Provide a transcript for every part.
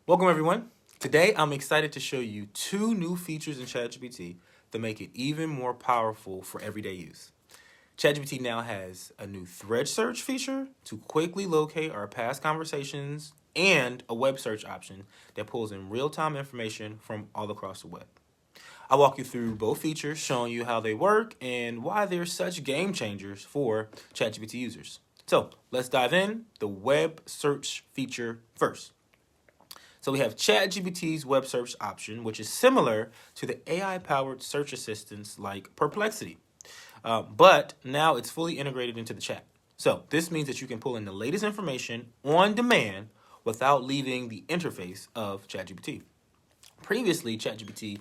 Welcome everyone. Today I'm excited to show you two new features in ChatGPT that make it even more powerful for everyday use. ChatGPT now has a new thread search feature to quickly locate our past conversations and a web search option that pulls in real-time information from all across the web. I'll walk you through both features, showing you how they work and why they're such game changers for ChatGPT users. So let's dive in. The web search feature first. So we have ChatGPT's web search option, which is similar to the AI-powered search assistants like Perplexity. But now it's fully integrated into the chat. So this means that you can pull in the latest information on demand without leaving the interface of ChatGPT. Previously, ChatGPT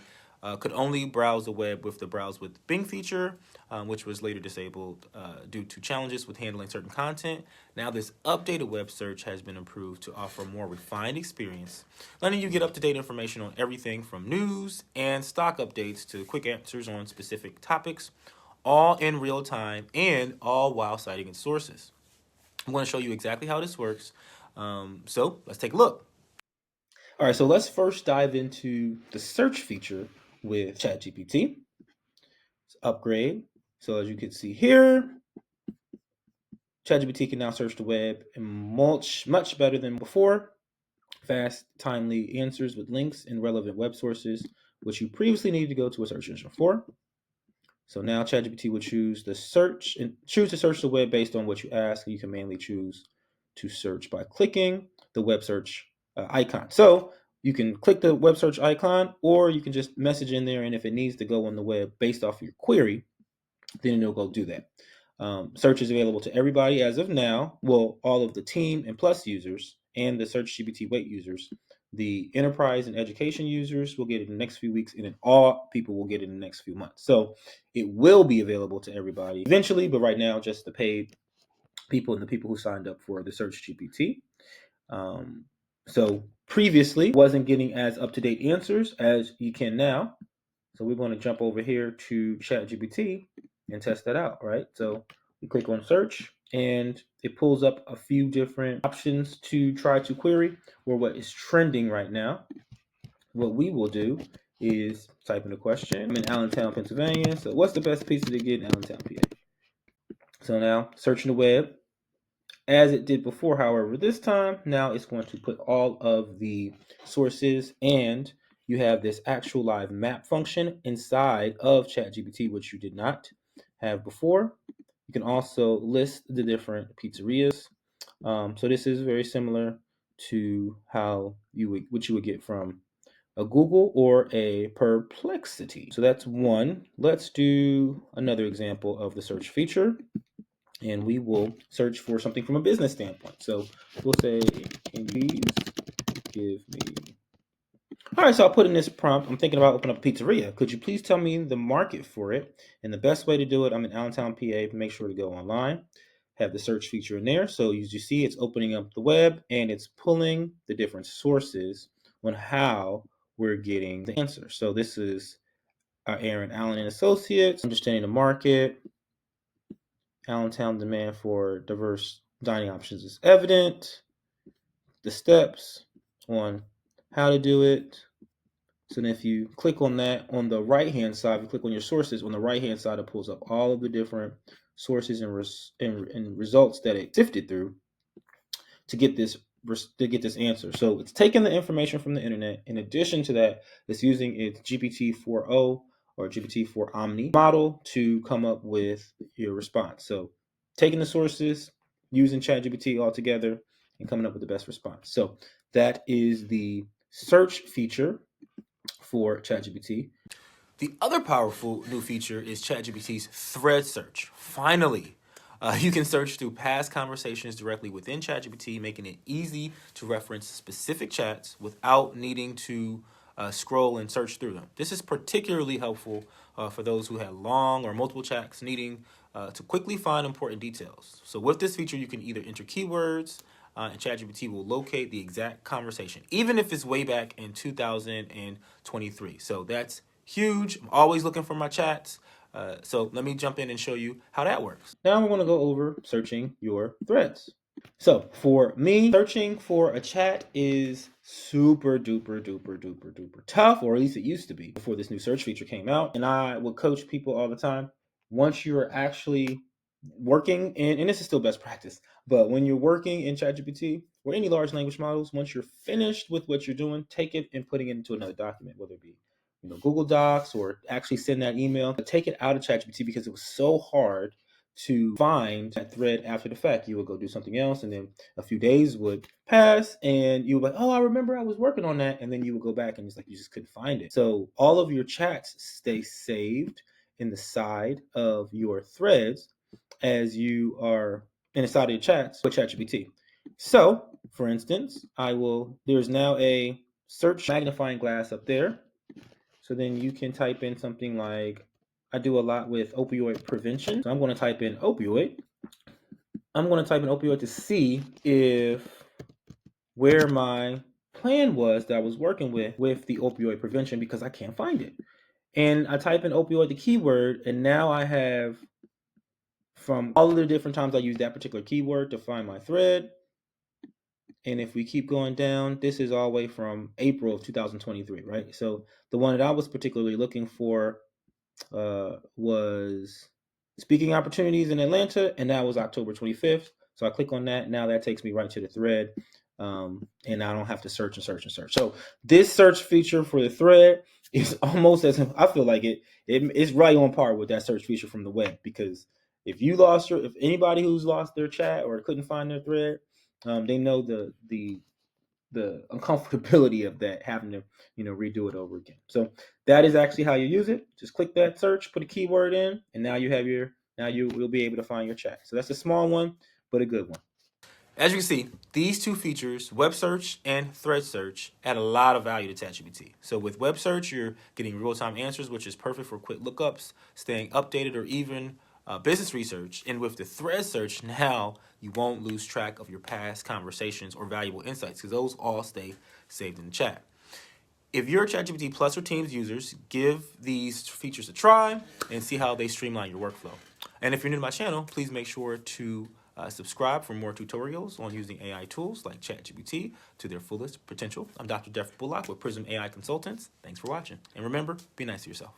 could only browse the web with the Browse with Bing feature, which was later disabled due to challenges with handling certain content. Now, this updated web search has been improved to offer a more refined experience, letting you get up-to-date information on everything from news and stock updates to quick answers on specific topics, all in real time and all while citing its sources. I'm going to show you exactly how this works. So let's take a look. All right, so let's first dive into the search feature with ChatGPT. Let's upgrade. So as you can see here, ChatGPT can now search the web and much better than before. Fast, timely answers with links and relevant web sources, which you previously needed to go to a search engine for. So now ChatGPT would choose to search the web based on what you ask. You can mainly choose to search by clicking the web search icon. So you can click the web search icon, or you can just message in there, and if it needs to go on the web based off of your query, then it'll go do that. Search is available to everybody as of now. Well, all of the team and plus users and the Search GPT Wait users. The enterprise and education users will get it in the next few weeks, and then all people will get it in the next few months. So it will be available to everybody eventually, but right now, just the paid people and the people who signed up for the Search GPT. So previously, wasn't getting as up-to-date answers as you can now. So we're going to jump over here to ChatGPT and test that out, right? So we click on search and it pulls up a few different options to try to query or what is trending right now. What we will do is type in a question. I'm in Allentown, Pennsylvania. So what's the best pizza to get in Allentown, PA? So now searching the web as it did before. However, this time now it's going to put all of the sources, and you have this actual live map function inside of ChatGPT, which you did not have before. You can also list the different pizzerias. So this is very similar to what you would get from a Google or a Perplexity. So that's one. Let's do another example of the search feature, and we will search for something from a business standpoint. So we'll say, can you please give me... All right, so I'll put in this prompt. I'm thinking about opening up a pizzeria. Could you please tell me the market for it? And the best way to do it, I'm in Allentown, PA. Make sure to go online. Have the search feature in there. So as you see, it's opening up the web and it's pulling the different sources on how we're getting the answer. So this is Aaron Allen and Associates, understanding the market. Allentown demand for diverse dining options is evident. The steps on how to do it. So then if you click on that on the right-hand side, if you click on your sources, on the right-hand side, it pulls up all of the different sources and results that it sifted through to get this answer. So it's taking the information from the internet. In addition to that, it's using its GPT-4o or GPT-4 Omni model to come up with your response. So taking the sources, using ChatGPT all together, and coming up with the best response. So that is the search feature for ChatGPT. The other powerful new feature is ChatGPT's thread search. Finally, you can search through past conversations directly within ChatGPT, making it easy to reference specific chats without needing to scroll and search through them. This is particularly helpful for those who had long or multiple chats needing to quickly find important details. So with this feature, you can either enter keywords, and ChatGPT will locate the exact conversation, even if it's way back in 2023. So that's huge. I'm always looking for my chats. So let me jump in and show you how that works. Now we're going to go over searching your threads. So for me, searching for a chat is super duper duper duper duper tough, or at least it used to be before this new search feature came out. And I would coach people all the time. Once you're actually working in, and this is still best practice, but when you're working in ChatGPT or any large language models, once you're finished with what you're doing, take it and putting it into another document, whether it be Google Docs or actually send that email. Take it out of ChatGPT because it was so hard to find that thread after the fact. You would go do something else, and then a few days would pass, and you would be like, oh, I remember I was working on that, and then you would go back, and it's like you just couldn't find it. So all of your chats stay saved in the side of your threads as you are in the side of your chats with ChatGPT. So, for instance, there's now a search magnifying glass up there. So then you can type in something like, I do a lot with opioid prevention. So I'm going to type in opioid. I'm going to type in opioid to see if where my plan was that I was working with the opioid prevention, because I can't find it. And I type in opioid, the keyword, and now I have, from all of the different times I use that particular keyword to find my thread. And if we keep going down, this is all the way from April of 2023, right? So the one that I was particularly looking for was speaking opportunities in Atlanta, and that was October 25th. So I click on that. Now that takes me right to the thread, and I don't have to search and search and search. So this search feature for the thread is almost as, I feel like it's right on par with that search feature from the web, because if anybody who's lost their chat or couldn't find their thread, they know the uncomfortability of that, having to redo it over again. So that is actually how you use it. Just click that search, put a keyword in, and now you will be able to find your chat. So that's a small one, but a good one. As you can see, these two features, web search and thread search, add a lot of value to ChatGPT. So with web search, you're getting real-time answers, which is perfect for quick lookups, staying updated, or even business research. And with the thread search, now you won't lose track of your past conversations or valuable insights, because those all stay saved in the chat. If you're ChatGPT Plus or Teams users, give these features a try and see how they streamline your workflow. And if you're new to my channel, please make sure to subscribe for more tutorials on using AI tools like ChatGPT to their fullest potential. I'm Dr. Jeff Bullock with Prism AI Consultants. Thanks for watching. And remember, be nice to yourself.